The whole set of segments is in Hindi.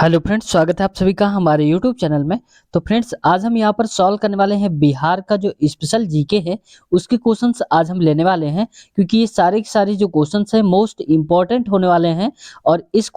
हेलो फ्रेंड्स, स्वागत है आप सभी का हमारे यूट्यूब चैनल में। तो फ्रेंड्स, आज हम यहाँ पर सॉल्व करने वाले हैं बिहार का जो स्पेशल जीके है उसके क्वेश्चंस आज हम लेने वाले हैं, क्योंकि ये सारे के सारे जो क्वेश्चंस हैं मोस्ट इंपॉर्टेंट होने वाले हैं। और इस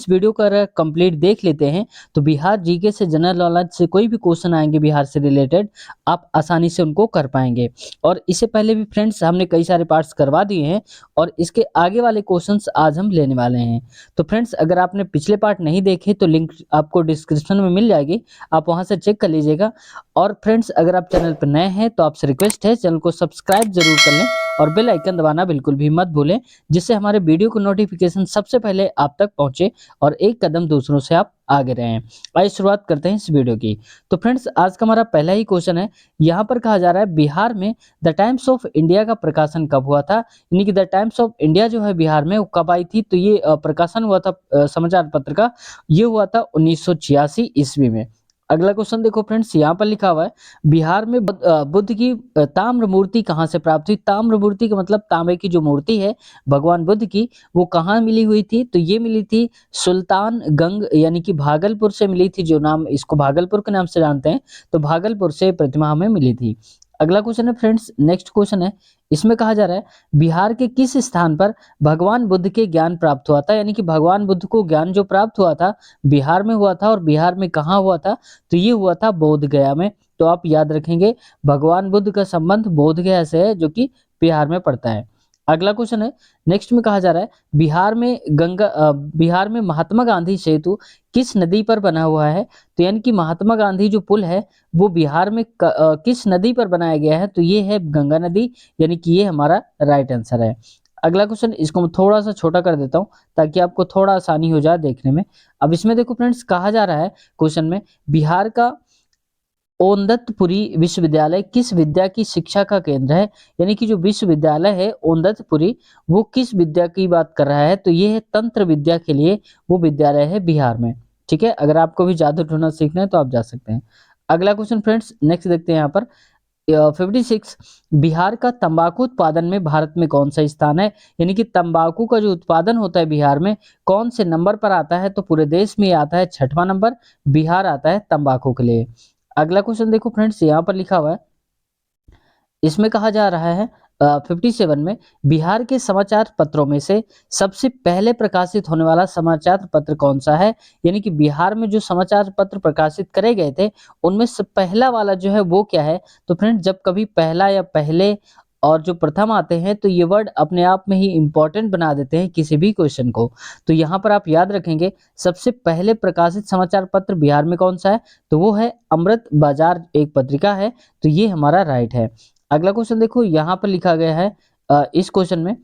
वीडियो को अगर कंप्लीट देख लेते हैं तो बिहार जीके से, जनरल नॉलेज से कोई भी क्वेश्चन आएंगे बिहार से रिलेटेड, आप आसानी से उनको कर पाएंगे। और इससे पहले भी फ्रेंड्स हमने कई सारे पार्ट्स करवा दिए हैं और इसके आगे वाले क्वेश्चंस आज हम लेने वाले हैं। तो फ्रेंड्स, अगर आपने पिछले पार्ट नहीं देखे तो लिंक आपको डिस्क्रिप्शन में मिल जाएगी, आप वहां से चेक कर लीजिएगा। और फ्रेंड्स, अगर आप चैनल पर नए हैं तो आपसे रिक्वेस्ट है चैनल को सब्सक्राइब जरूर कर लें और बेल आइकन दबाना बिल्कुल भी मत भूलें, जिससे हमारे वीडियो को नोटिफिकेशन सबसे पहले आप तक पहुंचे और एक कदम दूसरों से आप आगे रहें। आइए शुरुआत करते हैं इस वीडियो की। तो फ्रेंड्स, आज का हमारा पहला ही क्वेश्चन है। यहाँ पर कहा जा रहा है बिहार में द टाइम्स ऑफ इंडिया का प्रकाशन कब हुआ था। यानी कि द टाइम्स ऑफ इंडिया जो है बिहार में वो कब आई थी। तो ये प्रकाशन हुआ था समाचार पत्र का, ये हुआ था 1986 ईस्वी में। अगला क्वेश्चन देखो फ्रेंड्स, यहाँ पर लिखा हुआ है बिहार में बुद्ध की ताम्र मूर्ति कहाँ से प्राप्त हुई। ताम्र मूर्ति का मतलब तांबे की जो मूर्ति है भगवान बुद्ध की, वो कहाँ मिली हुई थी। तो ये मिली थी सुल्तान गंग यानी कि भागलपुर से मिली थी, जो नाम इसको भागलपुर के नाम से जानते हैं। तो भागलपुर से प्रतिमा हमें मिली थी। अगला क्वेश्चन है फ्रेंड्स, नेक्स्ट क्वेश्चन है। इसमें कहा जा रहा है बिहार के किस स्थान पर भगवान बुद्ध के ज्ञान प्राप्त हुआ था। यानी कि भगवान बुद्ध को ज्ञान जो प्राप्त हुआ था बिहार में हुआ था, और बिहार में कहाँ हुआ था। तो ये हुआ था बोध गया में। तो आप याद रखेंगे भगवान बुद्ध का संबंध बोध गया से है, जो कि बिहार में पड़ता है। अगला क्वेश्चन है, नेक्स्ट में कहा जा रहा है बिहार में महात्मा गांधी सेतु किस नदी पर बना हुआ है। तो यानी कि महात्मा गांधी जो पुल है वो बिहार में किस नदी पर बनाया गया है। तो ये है गंगा नदी, यानी कि ये हमारा राइट आंसर है। अगला क्वेश्चन, इसको मैं थोड़ा सा छोटा कर देता हूं ताकि आपको थोड़ा आसानी हो जाए देखने में। अब इसमें देखो फ्रेंड्स, कहा जा रहा है क्वेश्चन में बिहार का ओंदतपुरी विश्वविद्यालय किस विद्या की शिक्षा का केंद्र है। यानी कि जो विश्वविद्यालय है ओंदतपुरी, वो किस विद्या की बात कर रहा है। तो ये है तंत्र विद्या के लिए वो विद्यालय है बिहार में। ठीक है, अगर आपको भी जादू टोना सीखना है तो आप जा सकते हैं। अगला क्वेश्चन फ्रेंड्स, नेक्स्ट देखते हैं यहाँ पर 56, बिहार का तंबाकू उत्पादन में भारत में कौन सा स्थान है। यानी कि तंबाकू का जो उत्पादन होता है बिहार में कौन से नंबर पर आता है। तो पूरे देश में आता है 6वां नंबर, बिहार आता है तंबाकू के लिए। अगला क्वेश्चन देखो फ्रेंड्स, यहाँ पर लिखा हुआ है, इसमें कहा जा रहा है 57 में बिहार के समाचार पत्रों में से सबसे पहले प्रकाशित होने वाला समाचार पत्र कौन सा है। यानी कि बिहार में जो समाचार पत्र प्रकाशित करे गए थे उनमें से पहला वाला जो है वो क्या है। तो फ्रेंड्स, जब कभी पहला या पहले और जो प्रथम आते हैं तो ये वर्ड अपने आप में ही इंपॉर्टेंट बना देते हैं किसी भी क्वेश्चन को। तो यहाँ पर आप याद रखेंगे सबसे पहले प्रकाशित समाचार पत्र बिहार में कौन सा है। तो वो है अमृत बाजार, एक पत्रिका है। तो ये हमारा राइट है। अगला क्वेश्चन देखो, यहाँ पर लिखा गया है इस क्वेश्चन में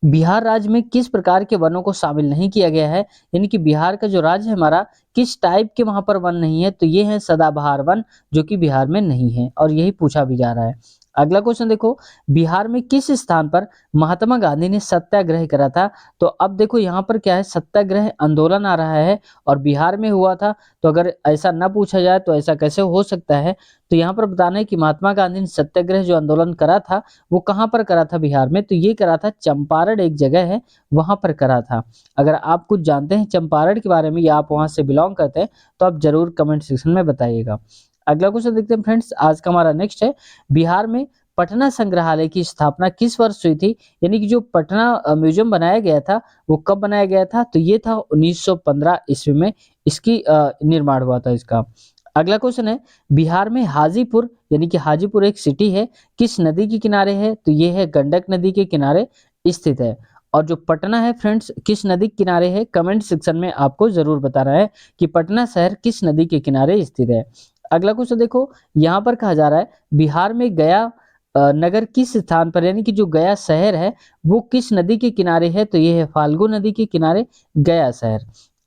बिहार राज्य में किस प्रकार के वनों को शामिल नहीं किया गया है। यानी कि बिहार का जो राज्य है हमारा, किस टाइप के वहां पर वन नहीं है। तो ये है सदाबहार वन, जो कि बिहार में नहीं है, और यही पूछा भी जा रहा है। अगला क्वेश्चन देखो, बिहार में किस स्थान पर महात्मा गांधी ने सत्याग्रह करा था। तो अब देखो यहाँ पर क्या है, सत्याग्रह आंदोलन आ रहा है और बिहार में हुआ था। तो अगर ऐसा ना पूछा जाए तो ऐसा कैसे हो सकता है। तो यहाँ पर बताना है कि महात्मा गांधी ने सत्याग्रह जो आंदोलन करा था वो कहाँ पर करा था बिहार में। तो ये करा था चंपारण, एक जगह है वहां पर करा था। अगर आप कुछ जानते हैं चंपारण के बारे में या आप वहां से बिलोंग करते हैं तो आप जरूर कमेंट सेक्शन में बताइएगा। अगला क्वेश्चन देखते हैं फ्रेंड्स, आज का हमारा नेक्स्ट है बिहार में पटना संग्रहालय की स्थापना किस वर्ष हुई थी। यानी कि जो पटना म्यूजियम बनाया गया था वो कब बनाया गया था। तो ये था 1915 ईस्वी में इसकी निर्माण हुआ था इसका। अगला क्वेश्चन है बिहार में हाजीपुर, यानी कि हाजीपुर एक सिटी है, किस नदी के किनारे है। तो ये है गंडक नदी के किनारे स्थित है। और जो पटना है फ्रेंड्स किस नदी के किनारे है, कमेंट सेक्शन में आपको जरूर बताना है कि पटना शहर किस नदी के किनारे स्थित है। अगला क्वेश्चन देखो, यहाँ पर कहा जा रहा है बिहार में गया नगर किस स्थान पर, यानी कि जो गया शहर है वो किस नदी के किनारे है। तो ये है फाल्गु नदी के किनारे गया शहर।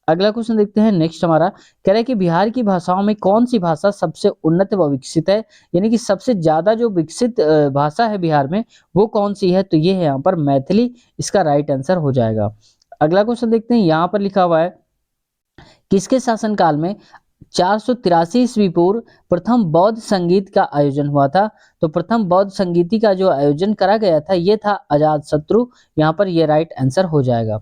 अगला क्वेश्चन देखते हैं, नेक्स्ट हमारा कह रहा है कि बिहार की भाषाओं में कौन सी भाषा सबसे उन्नत व विकसित है। यानी कि सबसे ज्यादा जो विकसित भाषा है बिहार में वो कौन सी है। तो ये है यहाँ पर मैथिली, इसका राइट आंसर हो जाएगा। अगला क्वेश्चन देखते हैं, यहाँ पर लिखा हुआ है किसके शासनकाल में 483 ईस्वी पूर्व प्रथम बौद्ध संगीत का आयोजन हुआ था। तो प्रथम बौद्ध संगीति का जो आयोजन करा गया था ये था अजात शत्रु, यहाँ पर ये राइट आंसर हो जाएगा।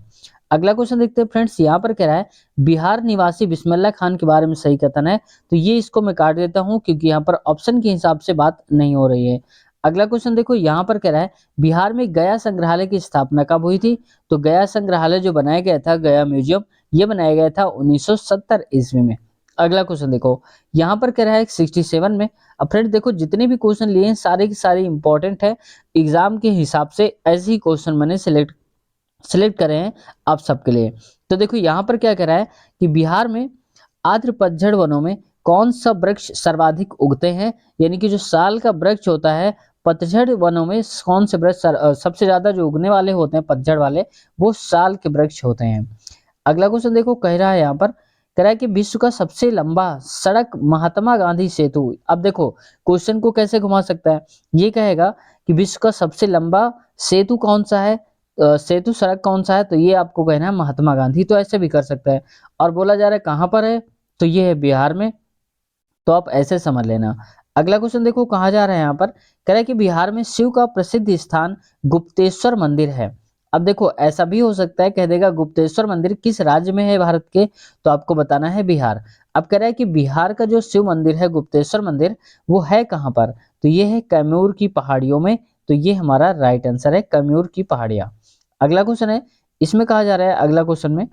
अगला क्वेश्चन देखते हैं फ्रेंड्स, यहाँ पर कह रहा है बिहार निवासी बिस्मिल्लाह खान के बारे में सही कथन है। तो ये इसको मैं काट देता हूँ क्योंकि यहाँ पर ऑप्शन के हिसाब से बात नहीं हो रही है। अगला क्वेश्चन देखो, यहाँ पर कह रहा है बिहार में गया संग्रहालय की स्थापना कब हुई थी? तो गया संग्रहालय जो बनाया गया था, गया म्यूजियम, ये बनाया गया था 1970 ईस्वी में। अगला क्वेश्चन देखो, यहाँ पर कह रहा है 67 में। अब फ्रेंड देखो, जितने भी क्वेश्चन लिए हैं सारे के सारे इंपॉर्टेंट है, एग्जाम के हिसाब से ऐसे ही क्वेश्चन मैंने सिलेक्ट करे हैं आप सबके लिए। तो देखो यहाँ पर क्या कह रहा है कि बिहार में आर्द्र पतझड़ वनों में कौन सा वृक्ष सर्वाधिक उगते हैं, यानी कि जो साल का वृक्ष होता है, पतझड़ वनों में कौन से वृक्ष सबसे ज्यादा जो उगने वाले होते हैं पतझड़ वाले, वो साल के वृक्ष होते हैं। अगला क्वेश्चन देखो, कह रहा है यहाँ पर, कह रहा है कि विश्व का सबसे लंबा सड़क महात्मा गांधी सेतु। अब देखो क्वेश्चन को कैसे घुमा सकता है, ये कहेगा कि विश्व का सबसे लंबा सेतु कौन सा है, सेतु सड़क कौन सा है, तो ये आपको कहना है महात्मा गांधी। तो ऐसे भी कर सकता है। और बोला जा रहा है कहाँ पर है, तो ये है बिहार में। तो आप ऐसे समझ लेना। अगला क्वेश्चन देखो, कहा जा रहा है यहाँ पर, कह रहा है कि बिहार में शिव का प्रसिद्ध स्थान गुप्तेश्वर मंदिर है। अब देखो ऐसा भी हो सकता है, कह देगा गुप्तेश्वर मंदिर किस राज्य में है भारत के, तो आपको बताना है बिहार। अब कह रहा है कि बिहार का जो शिव मंदिर है, गुप्तेश्वर मंदिर, वो है कहाँ पर, तो ये है कैमूर की पहाड़ियों में। तो ये हमारा राइट आंसर है, कैमूर की पहाड़ियां। अगला क्वेश्चन है, इसमें कहा जा रहा है, अगला क्वेश्चन में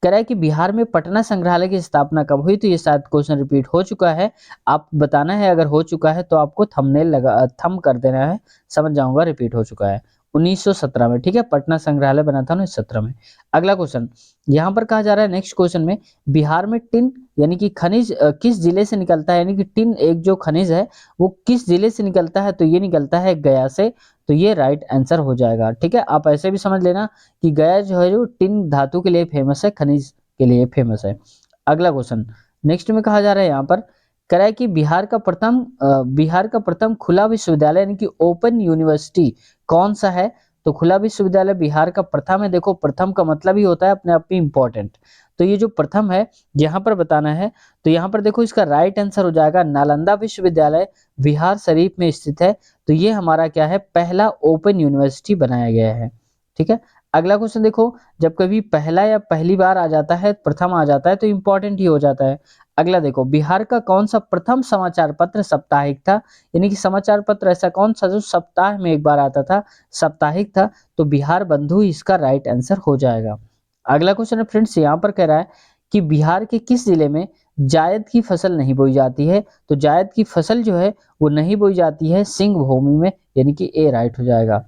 कह रहा है कि बिहार में पटना संग्रहालय की स्थापना कब हुई? तो ये शायद क्वेश्चन रिपीट हो चुका है, आप बताना है। अगर हो चुका है तो आपको थंबनेल लगा थंब कर देना है, समझ जाऊंगा रिपीट हो चुका है। 1917 में, ठीक है, पटना संग्रहालय बना था 1917 में। अगला क्वेश्चन यहाँ पर कहा जा रहा है, नेक्स्ट क्वेश्चन में, बिहार में टिन यानी कि खनिज किस जिले से निकलता है, यानी कि टिन एक जो खनिज है वो किस जिले से निकलता है, तो ये निकलता है गया से। तो ये राइट आंसर हो जाएगा। ठीक है, आप ऐसे भी समझ लेना कि गया जो है, जो टिन धातु के लिए फेमस है, खनिज के लिए फेमस है। अगला क्वेश्चन नेक्स्ट में कहा जा रहा है, यहाँ पर कह रहा है कि बिहार का प्रथम खुला विश्वविद्यालय यानी कि ओपन यूनिवर्सिटी कौन सा है? तो खुला विश्वविद्यालय बिहार का प्रथम है। देखो प्रथम का मतलब ही होता है अपने आप में इंपॉर्टेंट। तो ये जो प्रथम है यहाँ पर बताना है। तो यहाँ पर देखो इसका राइट आंसर हो जाएगा नालंदा विश्वविद्यालय, बिहार शरीफ में स्थित है। तो ये हमारा क्या है, पहला ओपन यूनिवर्सिटी बनाया गया है। ठीक है, अगला क्वेश्चन देखो, जब कभी पहला या पहली बार आ जाता है, प्रथम आ जाता है, तो इंपॉर्टेंट ही हो जाता है। अगला देखो, बिहार का कौन सा प्रथम समाचार पत्र साप्ताहिक था, यानी कि समाचार पत्र ऐसा कौन सा जो सप्ताह में एक बार आता था, साप्ताहिक था। तो बिहार बंधु इसका राइट आंसर हो जाएगा। अगला क्वेश्चन है फ्रेंड्स, यहाँ पर कह रहा है कि बिहार के किस जिले में जायद की फसल नहीं बोई जाती है? तो जायद की फसल जो है वो नहीं बोई जाती है सिंह भूमि में, यानी कि ए राइट हो जाएगा।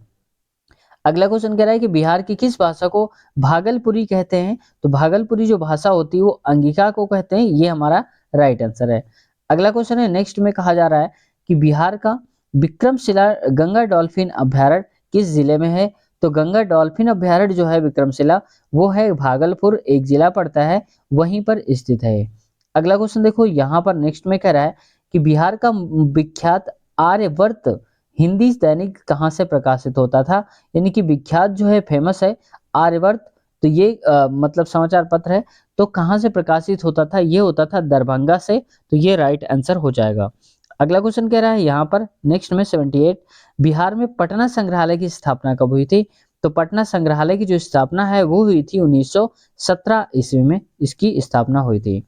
अगला क्वेश्चन कह रहा है कि बिहार की किस भाषा को भागलपुरी कहते हैं? तो भागलपुरी जो भाषा होती है वो अंगिका को कहते हैं। ये हमारा राइट आंसर है। अगला क्वेश्चन है, नेक्स्ट में कहा जा रहा है कि बिहार का विक्रमशिला गंगा डॉल्फिन अभ्यारण्य किस जिले में है? तो गंगा डॉल्फिन अभ्यारण्य जो है विक्रमशिला, वो है भागलपुर, एक जिला पड़ता है, वहीं पर स्थित है। अगला क्वेश्चन देखो, यहाँ पर नेक्स्ट में कह रहा है कि बिहार का विख्यात आर्यवर्त हिंदी दैनिक कहाँ से प्रकाशित होता था? यानी कि विख्यात जो है, फेमस है आर्यवर्त। तो ये मतलब समाचार पत्र है, तो कहाँ से प्रकाशित होता था? ये होता था दरभंगा से। तो ये राइट आंसर हो जाएगा। अगला क्वेश्चन कह रहा है यहाँ पर नेक्स्ट में 78, बिहार में पटना संग्रहालय की स्थापना कब हुई थी? तो पटना संग्रहालय की जो स्थापना है वो हुई थी 1917 ईस्वी में, इसकी स्थापना हुई थी।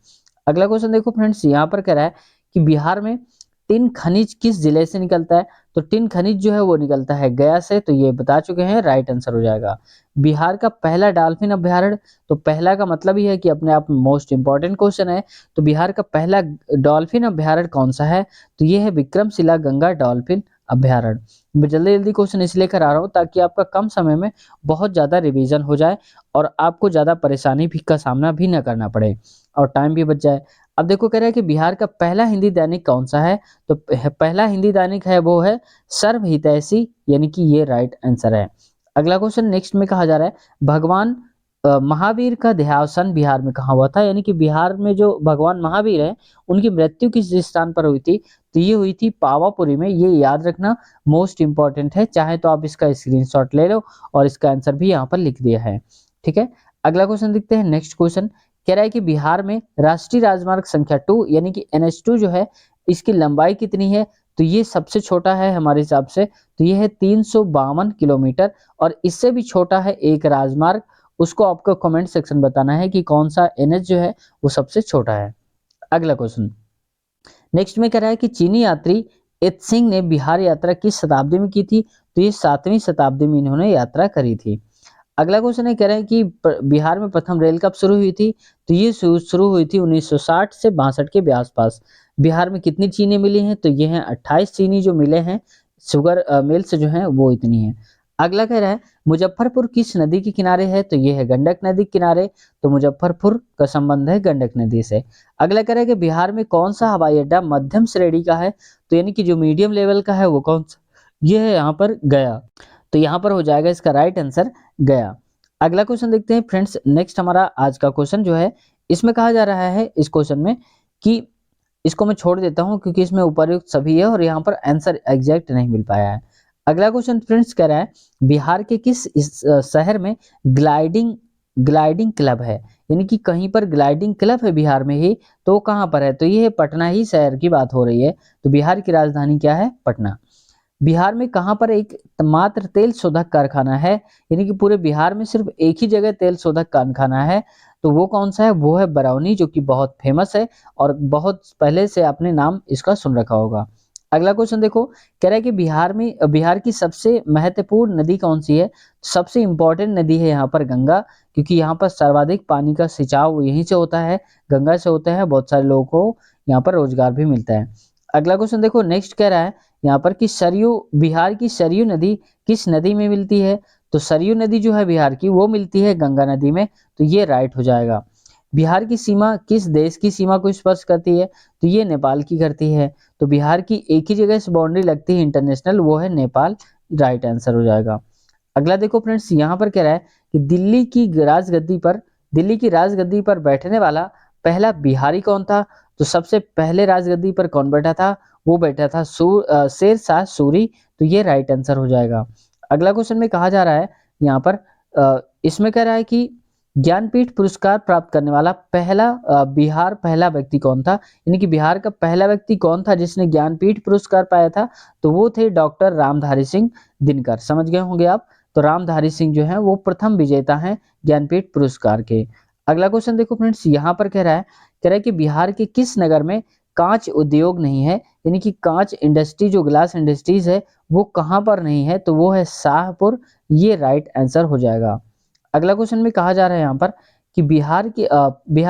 अगला क्वेश्चन देखो फ्रेंड्स, यहाँ पर कह रहा है कि बिहार में टिन खनिज किस जिले से निकलता है? तो टिन खनिज जो है वो निकलता है गया से। तो ये बता चुके हैं, राइट आंसर हो जाएगा। बिहार का पहला डॉल्फिन अभ्यारण्य, तो पहला का मतलब ही है कि अपने आप में मोस्ट इंपॉर्टेंट क्वेश्चन है। तो बिहार का पहला डॉल्फिन अभ्यारण्य कौन सा है? तो ये है विक्रमशिला गंगा डॉल्फिन अभ्यारण्य। मैं जल्दी जल्दी क्वेश्चन इसलिए करा रहा हूँ ताकि आपका कम समय में बहुत ज्यादा रिवीजन हो जाए और आपको ज्यादा परेशानी भी का सामना भी न करना पड़े और टाइम भी बच जाए। अब देखो कह रहा है कि बिहार का पहला हिंदी दैनिक कौन सा है? तो पहला हिंदी दैनिक है वो है सर्व हितैषी, यानी कि ये राइट आंसर है। अगला क्वेश्चन नेक्स्ट में कहा जा रहा है, भगवान महावीर का देहावसान बिहार में कहाँ हुआ था? यानी कि बिहार में जो भगवान महावीर है उनकी मृत्यु किस स्थान पर हुई थी? तो ये हुई थी पावापुरी में। ये याद रखना, मोस्ट इंपॉर्टेंट है। चाहे तो आप इसका स्क्रीनशॉट ले लो और इसका आंसर भी यहाँ पर लिख दिया है। ठीक है, अगला क्वेश्चन देखते हैं। नेक्स्ट क्वेश्चन कह रहा है कि बिहार में राष्ट्रीय राजमार्ग संख्या 2 यानी कि NH2 जो है, इसकी लंबाई कितनी है? तो ये सबसे छोटा है हमारे हिसाब से। तो ये है 352 किलोमीटर। और इससे भी छोटा है एक राजमार्ग, उसको आपको कमेंट सेक्शन बताना है कि कौन सा एनएच जो है वो सबसे छोटा है। अगला क्वेश्चन नेक्स्ट में कह रहा है कि चीनी यात्री एत्सिंग ने बिहार यात्रा किस शताब्दी में की थी? तो ये 7वीं शताब्दी में इन्होंने यात्रा करी थी। अगला क्वेश्चन है कह रहे हैं कि बिहार में प्रथम रेल कब शुरू हुई थी? तो ये शुरू हुई थी 1960 से 62 के आसपास। बिहार में कितनी चीनी मिली हैं? तो ये हैं 28 चीनी जो मिले हैं शुगर मिल्स जो हैं वो इतनी हैं। अगला कह रहा है मुजफ्फरपुर किस नदी के किनारे है? तो ये है गंडक नदी के किनारे। तो मुजफ्फरपुर का संबंध है गंडक नदी से। अगला कह रहा है कि बिहार में कौन सा हवाई अड्डा मध्यम श्रेणी का है? तो यानी कि जो मीडियम लेवल का है वो कौन सा? ये है यहाँ पर गया। तो यहाँ पर हो जाएगा इसका राइट आंसर गया। अगला क्वेश्चन देखते हैं फ्रेंड्स। नेक्स्ट हमारा आज का क्वेश्चन जो है इसमें कहा जा रहा है इस क्वेश्चन में कि इसको मैं छोड़ देता हूं क्योंकि इसमें उपर्युक्त सभी है और यहाँ पर आंसर एग्जैक्ट नहीं मिल पाया है। अगला क्वेश्चन फ्रेंड्स कह रहा है बिहार के किस शहर में ग्लाइडिंग ग्लाइडिंग क्लब है? यानी कि कहीं पर ग्लाइडिंग क्लब है बिहार में ही, तो कहाँ पर है? तो ये है पटना ही शहर की बात हो रही है। तो बिहार की राजधानी क्या है? पटना। बिहार में कहाँ पर एक मात्र तेल शोधक कारखाना है? यानी कि पूरे बिहार में सिर्फ एक ही जगह तेल शोधक कारखाना है। तो वो कौन सा है? वो है बरौनी, जो कि बहुत फेमस है और बहुत पहले से आपने नाम इसका सुन रखा होगा। अगला क्वेश्चन देखो, कह रहा है कि बिहार की सबसे महत्वपूर्ण नदी कौन सी है? सबसे इंपॉर्टेंट नदी है यहाँ पर गंगा, क्योंकि यहाँ पर सर्वाधिक पानी का सिंचाव यहीं से होता है, गंगा से होता है। बहुत सारे लोगों को यहाँ पर रोजगार भी मिलता है। अगला क्वेश्चन देखो, नेक्स्ट कह रहा है यहाँ पर कि बिहार की सरयू नदी किस नदी में मिलती है? तो सरयू नदी जो है बिहार की वो मिलती है गंगा नदी में। तो ये राइट हो जाएगा। बिहार की सीमा किस देश की सीमा को स्पर्श करती है? तो ये नेपाल की करती है। तो बिहार की एक ही जगह से बाउंड्री लगती है इंटरनेशनल, वो है नेपाल। राइट आंसर हो जाएगा। अगला देखो फ्रेंड्स, यहाँ पर कह रहा है कि दिल्ली की राजगद्दी पर बैठने वाला पहला बिहारी कौन था? तो सबसे पहले राजगद्दी पर कौन बैठा था? वो बैठा था शेर शाह सूरी। तो ये राइट आंसर हो जाएगा। अगला क्वेश्चन में कहा जा रहा है यहाँ पर इसमें कह रहा है कि ज्ञानपीठ पुरस्कार प्राप्त करने वाला पहला व्यक्ति कौन था? यानी कि बिहार का पहला व्यक्ति कौन था जिसने ज्ञानपीठ पुरस्कार पाया था? तो वो थे डॉक्टर रामधारी सिंह दिनकर। समझ गए होंगे आप। तो रामधारी सिंह जो है वो प्रथम विजेता हैं ज्ञानपीठ पुरस्कार के। अगला क्वेश्चन देखो फ्रेंड्स, यहाँ पर कह रहा है कि बिहार के किस नगर में कांच उद्योग नहीं है? यानी कि कांच इंडस्ट्री जो ग्लास इंडस्ट्रीज है वो कहाँ पर नहीं है? तो वो है शाहपुर। ये राइट आंसर हो जाएगा। अगला क्वेश्चन में कहा जा रहा है यहाँ पर कि बिहार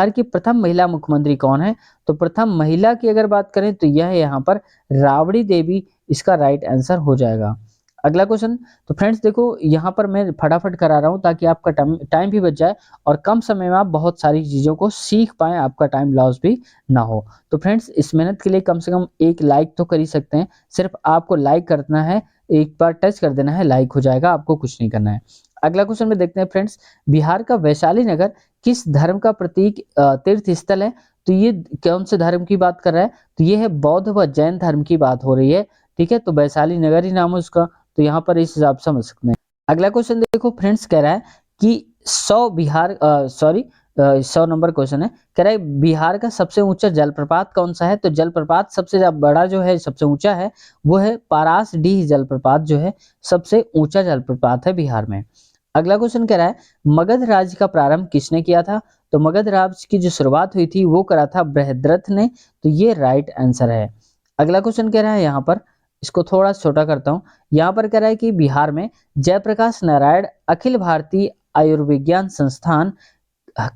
की प्रथम महिला मुख्यमंत्री कौन है? तो प्रथम महिला की अगर बात करें तो यह है यहाँ पर राबड़ी देवी। इसका राइट आंसर हो जाएगा। अगला क्वेश्चन, तो फ्रेंड्स देखो यहाँ पर मैं फटाफट करा रहा हूँ ताकि आपका टाइम भी बच जाए और कम समय में आप बहुत सारी चीज़ों को सीख पाएं, आपका टाइम लॉस भी ना हो। तो फ्रेंड्स इस मेहनत के लिए कम से कम एक लाइक तो कर ही सकते हैं। सिर्फ आपको लाइक करना है, एक बार टच कर देना है, लाइक हो जाएगा, आपको कुछ नहीं करना है। अगला क्वेश्चन में देखते हैं फ्रेंड्स, बिहार का वैशाली नगर किस धर्म का प्रतीक तीर्थ स्थल है? तो ये कौन से धर्म की बात कर रहा है? तो ये है बौद्ध व जैन धर्म की बात हो रही है। ठीक है, तो वैशाली नगर ही नाम है उसका। तो यहाँ पर इस हिसाब से समझ सकते हैं। अगला क्वेश्चन देखो फ्रेंड्स, कह रहा है कि 100 नंबर क्वेश्चन है। कह रहा है बिहार का सबसे ऊंचा जलप्रपात कौन सा है? तो जलप्रपात सबसे बड़ा जो है, सबसे ऊंचा है, वो है पारासडीह जलप्रपात जो है सबसे ऊंचा जलप्रपात है बिहार में। अगला क्वेश्चन कह रहा है मगध राज्य का प्रारंभ किसने किया था? तो मगध राज्य की जो शुरुआत हुई थी वो करा था बृहद्रथ ने। तो ये राइट आंसर है। अगला क्वेश्चन कह रहा है यहाँ पर, इसको थोड़ा छोटा करता हूँ। यहाँ पर कह रहा है कि बिहार में जयप्रकाश नारायण अखिल भारतीय आयुर्विज्ञान संस्थान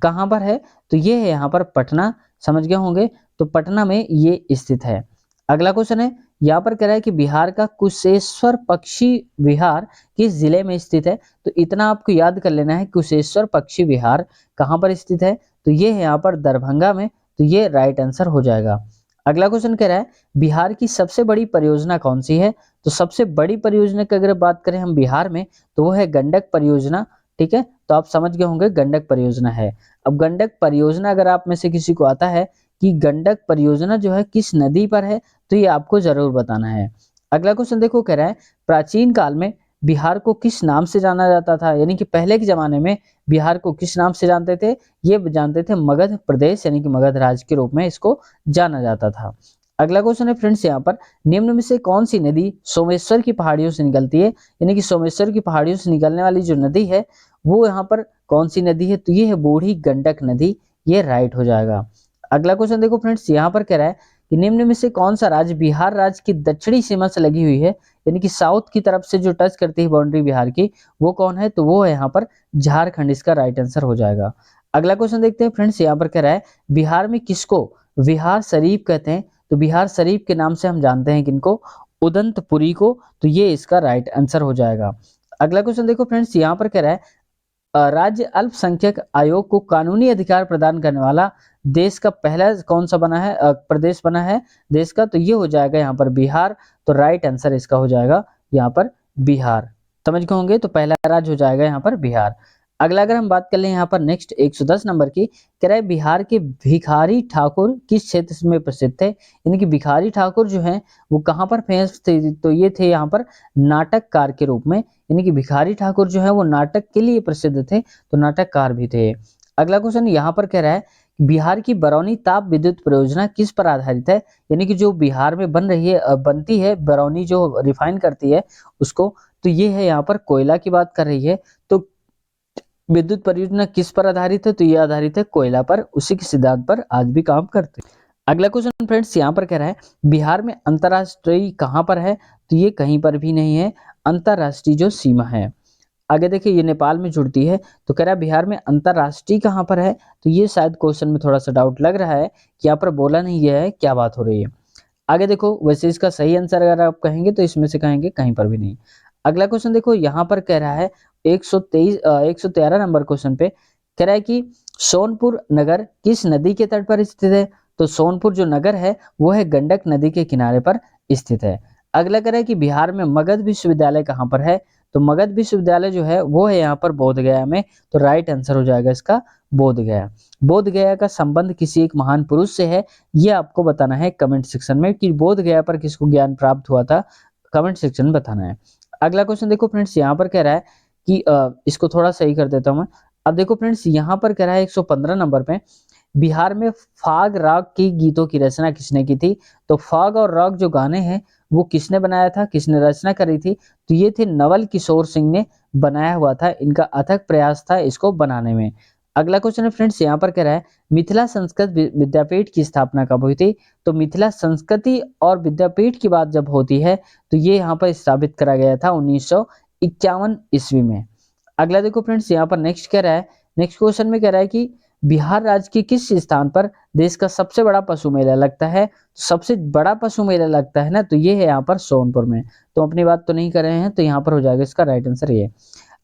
कहाँ पर है? तो ये है यहाँ पर पटना। समझ गए होंगे। तो पटना में ये स्थित है। अगला क्वेश्चन है, यहाँ पर कह रहा है कि बिहार का कुशेश्वर पक्षी विहार किस जिले में स्थित है? तो इतना आपको याद कर लेना है, कुशेश्वर पक्षी विहार कहाँ पर स्थित है? तो ये है यहाँ पर दरभंगा में। तो ये राइट आंसर हो जाएगा। अगला क्वेश्चन कह रहा है बिहार की सबसे बड़ी परियोजना कौन सी है? तो सबसे बड़ी परियोजना की अगर बात करें हम बिहार में तो वो है गंडक परियोजना। ठीक है, तो आप समझ गए होंगे गंडक परियोजना है। अब गंडक परियोजना अगर आप में से किसी को आता है कि गंडक परियोजना जो है किस नदी पर है, तो ये आपको जरूर बताना है। अगला क्वेश्चन देखो, कह रहा है प्राचीन काल में बिहार को किस नाम से जाना जाता था? यानी कि पहले के जमाने में बिहार को किस नाम से जानते थे? ये जानते थे मगध प्रदेश, यानी कि मगध राज्य के रूप में इसको जाना जाता था। अगला क्वेश्चन है फ्रेंड्स यहाँ पर, निम्न में से कौन सी नदी सोमेश्वर की पहाड़ियों से निकलती है, यानी कि सोमेश्वर की पहाड़ियों से निकलने वाली जो नदी है वो यहाँ पर कौन सी नदी है, तो ये है बूढ़ी गंडक नदी, ये राइट हो जाएगा। अगला क्वेश्चन देखो फ्रेंड्स, यहाँ पर कह रहा है कि निम्न में से कौन सा राज्य बिहार राज्य की दक्षिणी सीमा से लगी हुई है, यानी कि साउथ की तरफ से जो टच करती है बाउंड्री बिहार की, वो कौन है, तो वो है यहाँ पर झारखंड, इसका राइट आंसर हो जाएगा। अगला क्वेश्चन देखते हैं फ्रेंड्स, यहाँ पर कह रहा है बिहार में किसको बिहार शरीफ कहते हैं, तो बिहार शरीफ के नाम से हम जानते हैं किनको, उदंतपुरी को, तो ये इसका राइट आंसर हो जाएगा। अगला क्वेश्चन देखो फ्रेंड्स, यहाँ पर कह रहा है राज्य अल्पसंख्यक आयोग को कानूनी अधिकार प्रदान करने वाला देश का पहला कौन सा बना है, प्रदेश बना है देश का, तो ये हो जाएगा यहाँ पर बिहार, तो राइट आंसर इसका हो जाएगा यहाँ पर बिहार। समझ गए होंगे, तो पहला राज्य हो जाएगा यहाँ पर बिहार। अगला अगर हम बात कर ले यहाँ पर नेक्स्ट 110 नंबर की, कह रहा है बिहार के भिखारी ठाकुर किस क्षेत्र में प्रसिद्ध थे, यानी कि भिखारी ठाकुर जो है वो कहाँ पर फेमस थे, तो ये थे यहाँ पर नाटककार के रूप में, यानी कि भिखारी ठाकुर जो है वो नाटक के लिए प्रसिद्ध थे, तो नाटककार भी थे। अगला क्वेश्चन यहाँ पर कह रहा है बिहार की बरौनी ताप विद्युत परियोजना किस पर आधारित है, यानी कि जो बिहार में बन रही है बनती है बरौनी जो रिफाइन करती है उसको, तो ये है यहाँ पर कोयला की बात कर रही है। तो विद्युत परियोजना किस पर आधारित है, तो ये आधारित है कोयला पर, उसी के सिद्धांत पर आज भी काम करते हैं। अगला क्वेश्चन फ्रेंड्स यहाँ पर कह रहा है बिहार में अंतरराष्ट्रीय कहाँ पर है, तो ये कहीं पर भी नहीं है, अंतरराष्ट्रीय जो सीमा है। आगे देखिए ये नेपाल में जुड़ती है, तो कह रहा है बिहार में अंतरराष्ट्रीय कहाँ पर है, तो ये शायद क्वेश्चन में थोड़ा सा डाउट लग रहा है कि यहाँ पर बोला नहीं गया है, क्या बात हो रही है। आगे देखो वैसे इसका सही आंसर अगर आप कहेंगे तो इसमें से कहेंगे कहीं पर भी नहीं। अगला क्वेश्चन देखो यहाँ पर कह रहा है 113 नंबर क्वेश्चन पे कह रहा है कि सोनपुर नगर किस नदी के तट पर स्थित है, तो सोनपुर जो नगर है वो है गंडक नदी के किनारे पर स्थित है। अगला कह रहा है कि बिहार में मगध विश्वविद्यालय कहाँ पर है, तो मगध विश्वविद्यालय जो है वो है यहाँ पर बोधगया में, तो राइट आंसर हो जाएगा इसका बोधगया। बोधगया का संबंध किसी एक महान पुरुष से है, ये आपको बताना है कमेंट सेक्शन में कि बोधगया पर किसको ज्ञान प्राप्त हुआ था, कमेंट सेक्शन में बताना है। अगला क्वेश्चन देखो फ्रेंड्स यहाँ पर कह रहा है कि इसको थोड़ा सही कर देता हूँ मैं। अब देखो फ्रेंड्स यहाँ पर कह रहा है 115 नंबर पे बिहार में फाग राग की गीतों की रचना किसने की थी, तो फाग और राग जो गाने हैं वो किसने बनाया था, किसने रचना करी थी, तो ये थे नवल किशोर सिंह ने बनाया हुआ था, इनका अथक प्रयास था इसको बनाने में। अगला क्वेश्चन है फ्रेंड्स यहाँ पर कह रहा है मिथिला संस्कृत विद्यापीठ की स्थापना कब हुई थी, तो मिथिला संस्कृति और विद्यापीठ की बात जब होती है तो ये यहाँ पर स्थापित करा गया था 1951 ईस्वी में। अगला देखो फ्रेंड्स यहाँ पर नेक्स्ट कह रहा है, नेक्स्ट क्वेश्चन में कह रहा है कि बिहार राज्य के किस स्थान पर देश का सबसे बड़ा पशु मेला लगता है, सबसे बड़ा पशु मेला लगता है ना, तो ये है यहाँ पर सोनपुर में। तो अपनी बात तो नहीं कर रहे हैं, तो यहाँ पर हो जाएगा इसका राइट आंसर ये।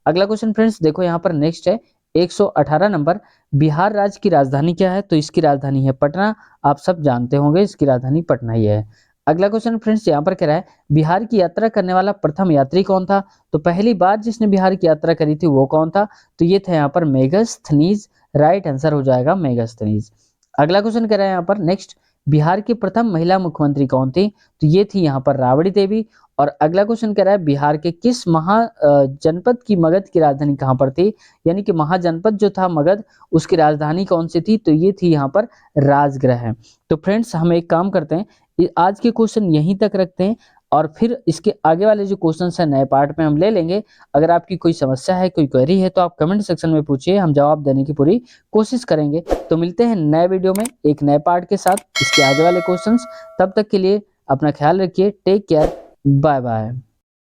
अगला क्वेश्चन फ्रेंड्स देखो यहाँ पर नेक्स्ट है 118 नंबर, बिहार राज्य की राजधानी क्या है, तो इसकी राजधानी है पटना, आप सब जानते होंगे इसकी राजधानी पटना ही है। अगला क्वेश्चन फ्रेंड्स यहाँ पर कह रहा है बिहार की यात्रा करने वाला प्रथम यात्री कौन था, तो पहली बार जिसने बिहार की यात्रा करी थी वो कौन था, तो ये था यहाँ पर मेगास्थनीज, राइट आंसर हो जाएगा मेगास्थनीज। अगला क्वेश्चन कह रहा है यहाँ पर नेक्स्ट बिहार की प्रथम महिला मुख्यमंत्री कौन थी, तो ये थी यहाँ पर राबड़ी देवी। और अगला क्वेश्चन कह रहा है बिहार के किस जनपद की मगध की राजधानी कहाँ पर थी, यानी कि महाजनपद जो था मगध उसकी राजधानी कौन सी थी, तो ये थी यहाँ पर राजगृह। तो फ्रेंड्स हम एक काम करते हैं आज के क्वेश्चन यहीं तक रखते हैं और फिर इसके आगे वाले जो क्वेश्चन है नए पार्ट में हम ले लेंगे। अगर आपकी कोई समस्या है कोई क्वेरी है तो आप कमेंट सेक्शन में पूछिए, हम जवाब देने की पूरी कोशिश करेंगे। तो मिलते हैं नए वीडियो में एक नए पार्ट के साथ इसके आगे वाले क्वेश्चंस। तब तक के लिए अपना ख्याल रखिए, टेक केयर, बाय बाय।